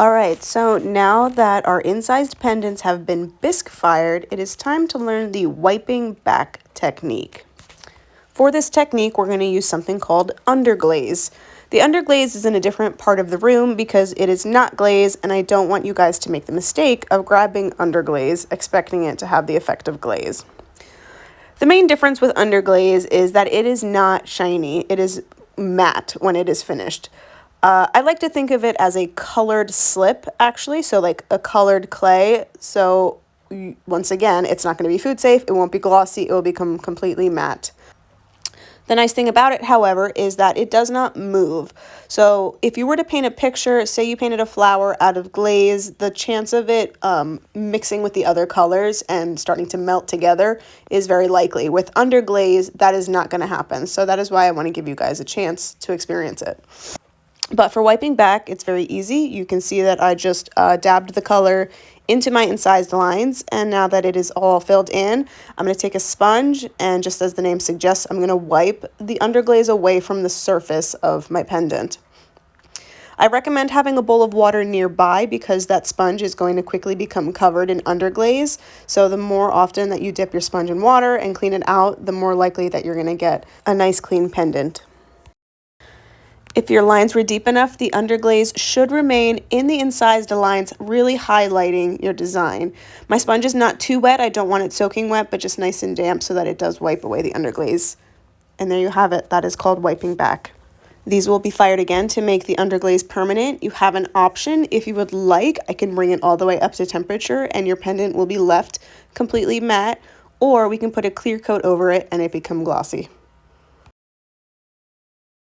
All right, so now that our incised pendants have been bisque fired, it is time to learn the wiping back technique. For this technique, we're going to use something called underglaze. The underglaze is in a different part of the room because it is not glaze, and I don't want you guys to make the mistake of grabbing underglaze, expecting it to have the effect of glaze. The main difference with underglaze is that it is not shiny. It is matte when it is finished. I like to think of it as a colored slip, actually, so like a colored clay. So once again, it's not going to be food safe. It won't be glossy. It will become completely matte. The nice thing about it, however, is that it does not move. So if you were to paint a picture, say you painted a flower out of glaze, the chance of it mixing with the other colors and starting to melt together is very likely. With underglaze, that is not going to happen. So that is why I want to give you guys a chance to experience it. But for wiping back, it's very easy. You can see that I just dabbed the color into my incised lines, and now that it is all filled in, I'm going to take a sponge, and just as the name suggests, I'm going to wipe the underglaze away from the surface of my pendant. I recommend having a bowl of water nearby because that sponge is going to quickly become covered in underglaze. So the more often that you dip your sponge in water and clean it out, the more likely that you're going to get a nice clean pendant. If your lines were deep enough, the underglaze should remain in the incised lines, really highlighting your design. My sponge is not too wet. I don't want it soaking wet, but just nice and damp so that it does wipe away the underglaze. And there you have it. That is called wiping back. These will be fired again to make the underglaze permanent. You have an option. If you would like, I can bring it all the way up to temperature and your pendant will be left completely matte, or we can put a clear coat over it and it become glossy.